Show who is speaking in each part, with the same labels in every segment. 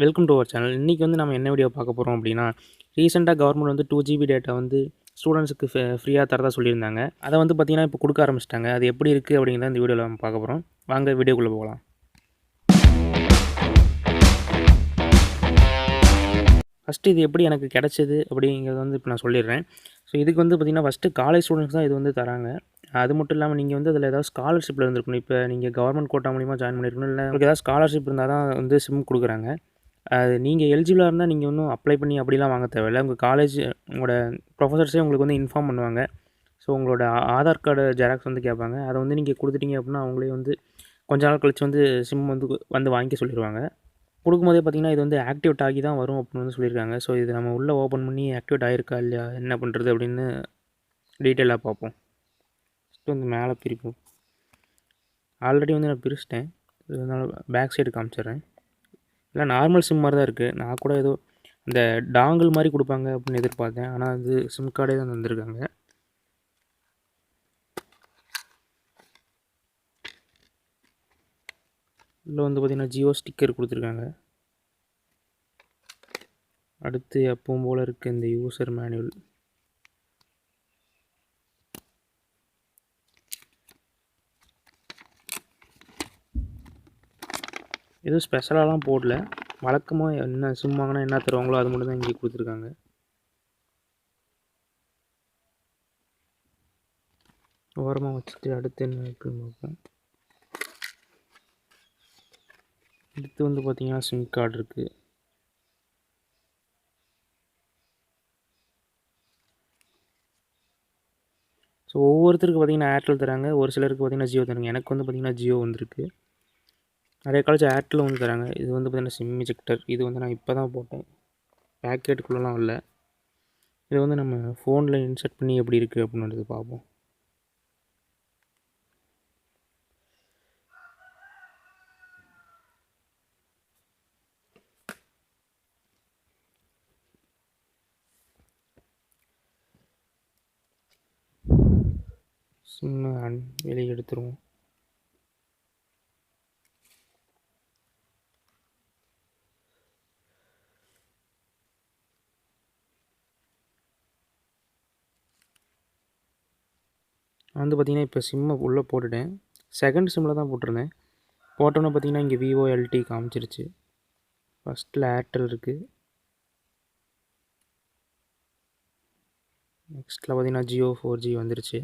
Speaker 1: Welcome to our channel. இன்றைக்கி வந்து நம்ம என்ன வீடியோ பார்க்க போகிறோம் அப்படின்னா, ரீசெண்டாக கவர்மெண்ட் வந்து 2 GB டேட்டா வந்து ஸ்டூடெண்ட்ஸுக்கு ஃப்ரீயாக தரதா சொல்லியிருந்தாங்க. அதை வந்து பார்த்திங்கன்னா இப்போ கொடுக்க ஆரம்பிச்சிட்டாங்க. அது எப்படி இருக்குது அப்படிங்கிறத இந்த வீடியோவில் நம்ம பார்க்க போகிறோம். வாங்க வீடியோக்குள்ளே போகலாம். ஃபஸ்ட்டு இது எப்படி எனக்கு கிடச்சிது அப்படிங்கிறத வந்து இப்போ நான் சொல்லிடுறேன். ஸோ இதுக்கு வந்து பார்த்திங்கன்னா ஃபஸ்ட்டு காலேஜ் ஸ்டூடெண்ட்ஸ் தான் இது வந்து தராங்க. அது மட்டும் இல்லாமல் நீங்கள் வந்து அதில் ஏதாவது ஸ்காலர்ஷிப்பில் இருந்திருக்கணும். இப்போ நீங்கள் கவர்மெண்ட் கோட்டா மூலிமா ஜாயின் பண்ணியிருக்கணும். இல்லை உங்களுக்கு ஏதாவது ஸ்காலர்ஷிப் இருந்தால் தான் வந்து சிம் கொடுக்குறாங்க. அது நீங்கள் எலிஜிபிளாக இருந்தால் நீங்கள் இன்னும் அப்ளை பண்ணி அப்படிலாம் வாங்க தேவையில்லை. உங்கள் காலேஜ் உங்களோட ப்ரொஃபஸர்ஸே உங்களுக்கு வந்து இன்ஃபார்ம் பண்ணுவாங்க. ஸோ உங்களோட ஆதார் கார்டு ஜெராக்ஸ் வந்து கேட்பாங்க. அதை வந்து நீங்கள் கொடுத்துட்டீங்க அப்படின்னா அவங்களே வந்து கொஞ்ச நாள் கழிச்சு வந்து சிம் வந்து வாங்கிக்க சொல்லிடுவாங்க. கொடுக்கும்போதே பார்த்திங்கன்னா இது வந்து ஆக்டிவேட் ஆகி தான் வரும் அப்படின்னு வந்து சொல்லியிருக்காங்க. ஸோ இது நம்ம உள்ளே ஓப்பன் பண்ணி ஆக்டிவேட் ஆகிருக்கா இல்லையா, என்ன பண்ணுறது அப்படின்னு டீட்டெயிலாக பார்ப்போம். ஃபஸ்ட்டு வந்து மேலே பிரிப்போம். ஆல்ரெடி வந்து நான் பிரிச்சிட்டேன். இதனால் பேக் சைடு காமிச்சிட்றேன். இல்லை நார்மல் சிம் மாதிரி தான் இருக்குது. நான் கூட ஏதோ இந்த டாங்கிள் மாதிரி கொடுப்பாங்க அப்படின்னு எதிர்பார்த்தேன். ஆனால் அது சிம் கார்டே தான் தந்திருக்காங்க. இதில் வந்து பார்த்திங்கன்னா ஜியோ ஸ்டிக்கர் கொடுத்துருக்காங்க. அடுத்து எப்பவும் போல் இருக்குது இந்த யூசர் மேனுவல். எதுவும் ஸ்பெஷலாலாம் போடல. வழக்கமாக என்ன சிம் வாங்கினா என்ன தருவாங்களோ அது மட்டும் தான் இங்கே கொடுத்துருக்காங்க. ஓரமாக வச்சுட்டு அடுத்து என்ன இருக்குன்னு பார்ப்போம். அடுத்து வந்து பார்த்திங்கன்னா சிம் கார்டு இருக்குது. ஸோ ஒவ்வொருத்தருக்கு பார்த்திங்கன்னா ஏர்டெல் தராங்க, ஒரு சிலருக்கு பார்த்திங்கன்னா ஜியோ தராங்க. எனக்கு வந்து பார்த்திங்கன்னா ஜியோ வந்திருக்கு. நிறைய காலேஜ் ஏர்டெல் வந்து தராங்க. இது வந்து பார்த்திங்கன்னா சிம் இஜெக்டர். இது வந்து நான் இப்போ தான் போட்டேன், பேக்கெட்டுக்குள்ளெலாம் இல்லை. இது வந்து நம்ம ஃபோனில் இன்சர்ட் பண்ணி எப்படி இருக்குது அப்படின்னு பார்ப்போம். சிம்மு வெளியே எடுத்துருவோம். வந்து பார்த்திங்கன்னா இப்போ சிம்மை உள்ளே போட்டுட்டேன். செகண்ட் சிம்மில் தான் போட்டிருந்தேன். போட்டோன்னே பார்த்திங்கன்னா இங்கே விவோ எல்டி காமிச்சிருச்சு. ஃபஸ்ட்டில் ஏர்டெல் இருக்குது. நெக்ஸ்ட்டில் பார்த்திங்கன்னா ஜியோ 4G வந்துருச்சு.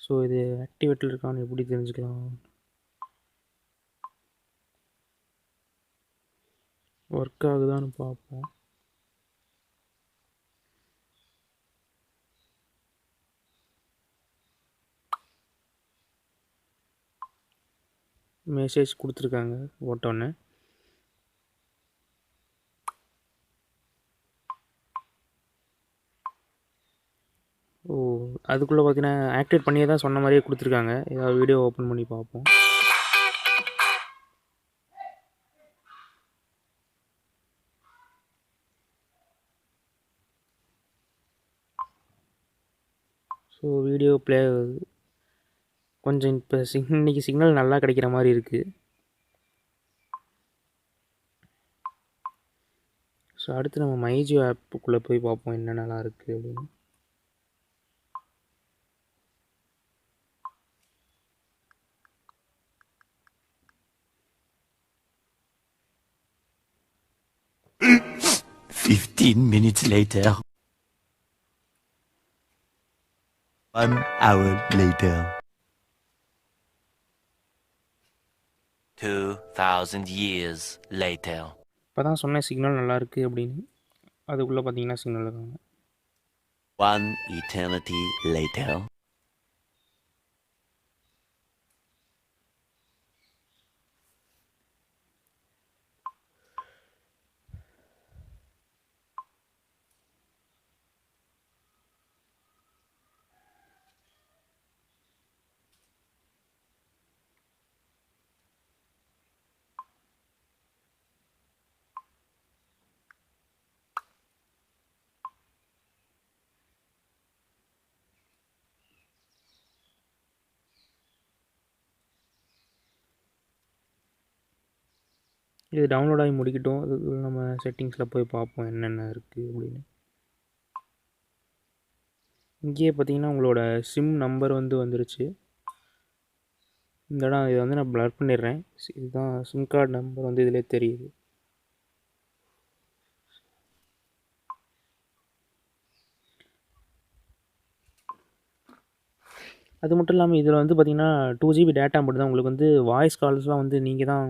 Speaker 1: ஸோ இது ஆக்டிவேட்டில் இருக்கான்னு எப்படி தெரிஞ்சுக்கலாம்? ஒர்க் ஆகுதான்னு பார்ப்போம். மெசேஜ் கொடுத்துருக்காங்க போட்டோன்னே. ஓ, அதுக்குள்ளே பார்த்தீங்கன்னா ஆக்டிவேட் பண்ணியே தான் சொன்ன மாதிரியே கொடுத்துருக்காங்க. ஏதாவது வீடியோ ஓப்பன் பண்ணி பார்ப்போம். ஸோ வீடியோ ப்ளே ஆகுது. கொஞ்சம் இப்போ இன்றைக்கி சிக்னல் நல்லா கிடைக்கிற மாதிரி இருக்குது. ஸோ அடுத்து நம்ம மைஜியோ ஆப்புக்குள்ளே போய் பார்ப்போம் என்னென்னலாம் இருக்குது அப்படின்னு.
Speaker 2: Minutes later. 1 hour later.
Speaker 3: 2000 years later.
Speaker 1: இப்போ தான் சொன்னேன் சிக்னல் நல்லா இருக்குது அப்படின்னு. அதுக்குள்ளே பார்த்தீங்கன்னா சிக்னல் இருக்காங்க.
Speaker 2: 1 eternity later.
Speaker 1: இது டவுன்லோட் ஆகி முடிக்கட்டும். அது நம்ம செட்டிங்ஸில் போய் பார்ப்போம் என்னென்ன இருக்குது அப்படின்னு. இங்கேயே பார்த்தீங்கன்னா உங்களோட சிம் நம்பர் வந்துருச்சு. இந்த இடம் இதை நான் ப்ளர் பண்ணிடுறேன். இதுதான் சிம் கார்டு நம்பர் இதிலே தெரியுது. அது மட்டும் இல்லாமல் இதில் பார்த்திங்கன்னா 2GB டேட்டா மட்டும் தான். உங்களுக்கு வாய்ஸ் கால்ஸ்லாம் நீங்கள் தான்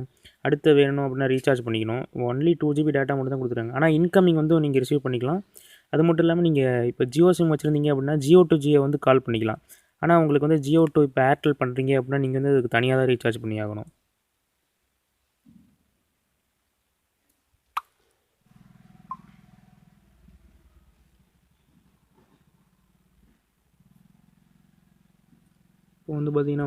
Speaker 1: அடுத்து வேணும் அப்படின்னா ரீசார்ஜ் பண்ணிக்கணும். ஒன்லி 2GB டேட்டா மட்டும் தான் கொடுத்துருக்காங்க. ஆனால் இன்கமிங் நீங்கள் ரிசீவ் பண்ணிக்கலாம். அது மட்டும் இல்லாமல் நீங்கள் இப்போ ஜியோ சிம் வச்சுருந்தீங்க அப்படின்னா ஜியோ டு ஜியோ கால் பண்ணிக்கலாம். ஆனால் உங்களுக்கு ஜியோ டு இப்போ ஏர்டெல் பண்ணுறீங்க அப்படின்னா நீங்கள் அதுக்கு தனியாக தான் ரீசார்ஜ் பண்ணி ஆகணும். இப்போ பார்த்தீங்கன்னா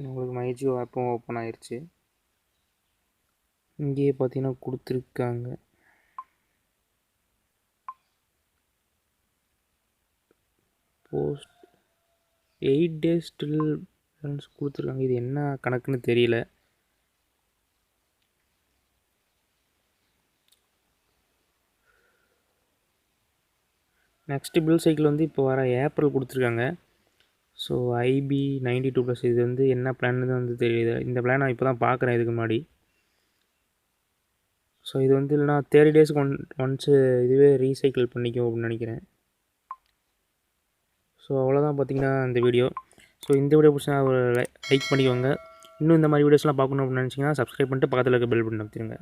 Speaker 1: உங்களுக்கு மைஜியோ ஆப்பும் ஓப்பன் ஆயிடுச்சு. இங்கேயே பார்த்தீங்கன்னா கொடுத்துருக்காங்க. போஸ்ட் 8 days ஸ்டில் பேலன்ஸ் கொடுத்துருக்காங்க. இது என்ன கணக்குன்னு தெரியல. நெக்ஸ்ட்டு பில் சைக்கிள் இப்போ வர ஏப்ரல் கொடுத்துருக்காங்க. ஸோ IB 92+ இது என்ன பிளான்னு தான் தெரியுது. இந்த பிளான் நான் இப்போ தான் பார்க்குறேன் இதுக்கு முன்னாடி. ஸோ இது இல்லைனா 30 daysக்கு ஒன்ஸு இதுவே ரீசைக்கிள் பண்ணிக்கும் அப்படின்னு நினைக்கிறேன். ஸோ அவ்வளோதான் பார்த்தீங்கன்னா இந்த வீடியோ. ஸோ இந்த வீடியோ பிடிச்சா ஒரு லைக் பண்ணிக்கோங்க. இன்னும் இந்த மாதிரி வீடியோஸ்லாம் பார்க்கணும் அப்படின்னு நினச்சிங்கன்னா சப்ஸ்கிரைப் பண்ணிட்டு பக்கத்தில் இருக்க பெல் பட்டன் அமுத்திடுங்க.